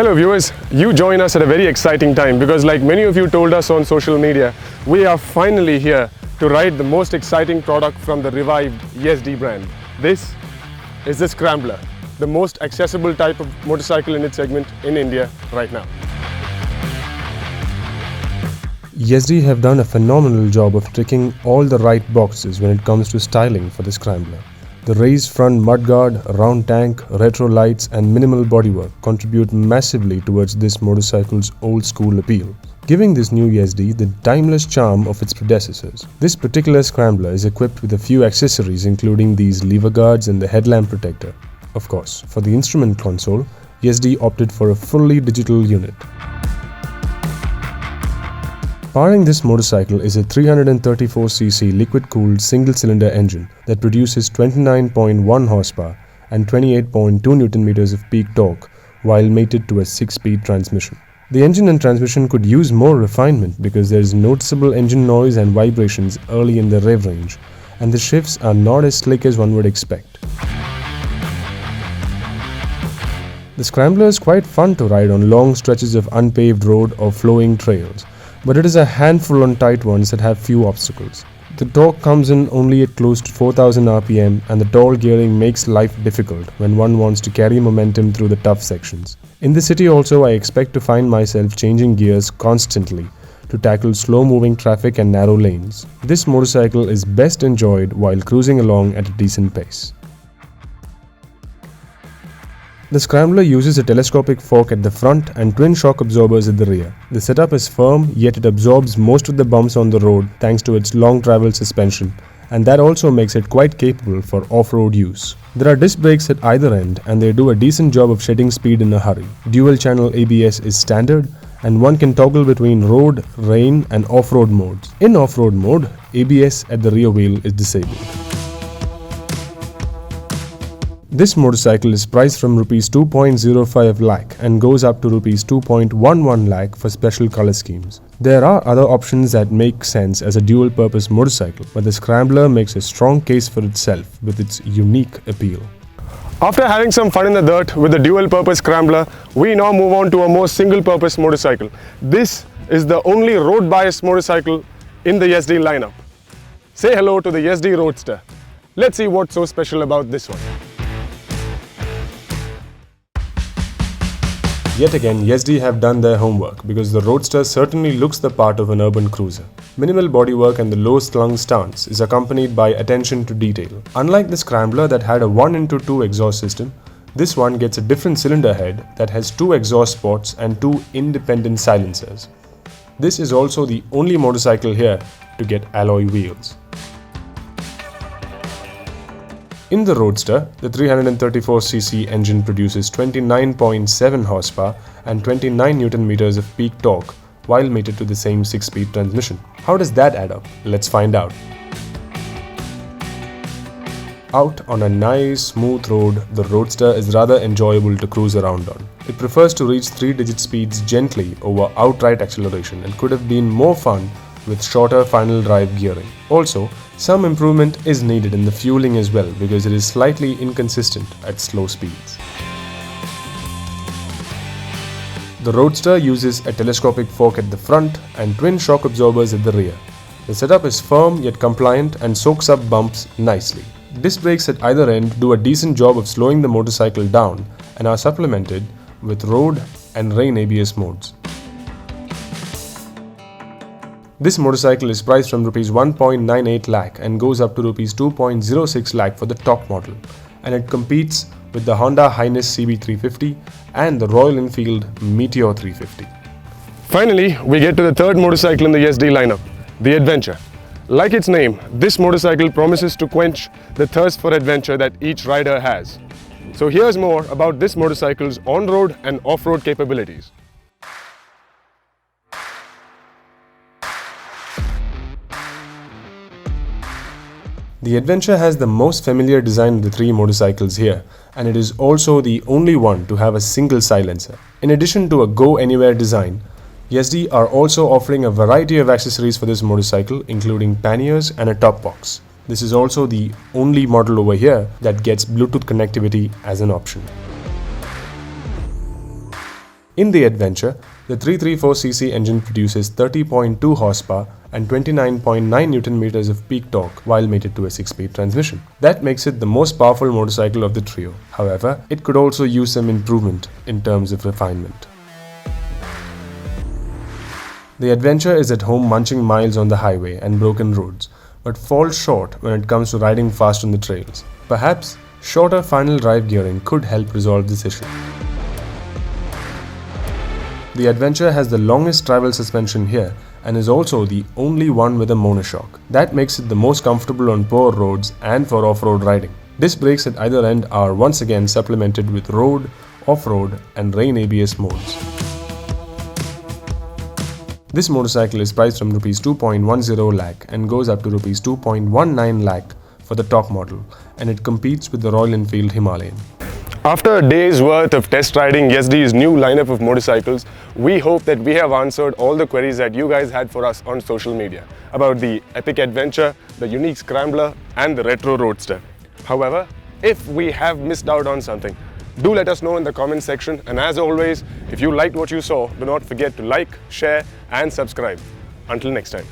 Hello viewers, you join us at a very exciting time because like many of you told us on social media, we are finally here to ride the most exciting product from the revived Yezdi brand. This is the Scrambler, the most accessible type of motorcycle in its segment in India right now. Yezdi have done a phenomenal job of ticking all the right boxes when it comes to styling for the Scrambler. The raised front mudguard, round tank, retro lights and minimal bodywork contribute massively towards this motorcycle's old school appeal, giving this new Yezdi the timeless charm of its predecessors. This particular Scrambler is equipped with a few accessories including these lever guards and the headlamp protector. Of course, for the instrument console, Yezdi opted for a fully digital unit. Powering this motorcycle is a 334cc liquid-cooled single-cylinder engine that produces 29.1 horsepower and 28.2 Nm of peak torque while mated to a 6-speed transmission. The engine and transmission could use more refinement because there is noticeable engine noise and vibrations early in the rev range, and the shifts are not as slick as one would expect. The Scrambler is quite fun to ride on long stretches of unpaved road or flowing trails, but it is a handful on tight ones that have few obstacles. The torque comes in only at close to 4000 rpm and the tall gearing makes life difficult when one wants to carry momentum through the tough sections. In the city also I expect to find myself changing gears constantly to tackle slow-moving traffic and narrow lanes. This motorcycle is best enjoyed while cruising along at a decent pace. The Scrambler uses a telescopic fork at the front and twin shock absorbers at the rear. The setup is firm, yet it absorbs most of the bumps on the road thanks to its long travel suspension, and that also makes it quite capable for off-road use. There are disc brakes at either end and they do a decent job of shedding speed in a hurry. Dual channel ABS is standard and one can toggle between road, rain and off-road modes. In off-road mode, ABS at the rear wheel is disabled. This motorcycle is priced from Rs 2.05 lakh and goes up to Rs 2.11 lakh for special color schemes. There are other options that make sense as a dual-purpose motorcycle, but the Scrambler makes a strong case for itself with its unique appeal. After having some fun in the dirt with the dual-purpose Scrambler, we now move on to a more single-purpose motorcycle. This is the only road-biased motorcycle in the Yezdi lineup. Say hello to the Yezdi Roadster. Let's see what's so special about this one. Yet again, Yezdi have done their homework because the Roadster certainly looks the part of an urban cruiser. Minimal bodywork and the low-slung stance is accompanied by attention to detail. Unlike the Scrambler that had a 1x2 exhaust system, this one gets a different cylinder head that has 2 exhaust ports and 2 independent silencers. This is also the only motorcycle here to get alloy wheels. In the Roadster, the 334cc engine produces 29.7 horsepower and 29 Nm of peak torque while mated to the same 6-speed transmission. How does that add up? Let's find out. Out on a nice smooth road, the Roadster is rather enjoyable to cruise around on. It prefers to reach 3-digit speeds gently over outright acceleration and could have been more fun with shorter final drive gearing. Also, some improvement is needed in the fueling as well because it is slightly inconsistent at slow speeds. The Roadster uses a telescopic fork at the front and twin shock absorbers at the rear. The setup is firm yet compliant and soaks up bumps nicely. Disc brakes at either end do a decent job of slowing the motorcycle down and are supplemented with road and rain ABS modes. This motorcycle is priced from Rs 1.98 lakh and goes up to Rs 2.06 lakh for the top model, and it competes with the Honda Highness CB350 and the Royal Enfield Meteor 350. Finally, we get to the third motorcycle in the Yezdi lineup, the Adventure. Like its name, this motorcycle promises to quench the thirst for adventure that each rider has. So here's more about this motorcycle's on-road and off-road capabilities. The Adventure has the most familiar design of the 3 motorcycles here, and it is also the only one to have a single silencer. In addition to a go-anywhere design, Yezdi are also offering a variety of accessories for this motorcycle, including panniers and a top box. This is also the only model over here that gets Bluetooth connectivity as an option. In the Adventure, the 334cc engine produces 30.2 horsepower and 29.9 Newton meters of peak torque while mated to a 6-speed transmission. That makes it the most powerful motorcycle of the trio. However, it could also use some improvement in terms of refinement. The Adventure is at home munching miles on the highway and broken roads, but falls short when it comes to riding fast on the trails. Perhaps shorter final drive gearing could help resolve this issue. The Adventure has the longest travel suspension here and is also the only one with a monoshock. That makes it the most comfortable on poor roads and for off-road riding. Disc brakes at either end are once again supplemented with road, off-road and rain ABS modes. This motorcycle is priced from Rs 2.10 lakh and goes up to Rs 2.19 lakh for the top model, and it competes with the Royal Enfield Himalayan. After a day's worth of test riding Yezdi's new lineup of motorcycles, we hope that we have answered all the queries that you guys had for us on social media about the epic Adventure, the unique Scrambler and the retro Roadster. However, if we have missed out on something, do let us know in the comment section, and as always, if you liked what you saw, do not forget to like, share and subscribe. Until next time.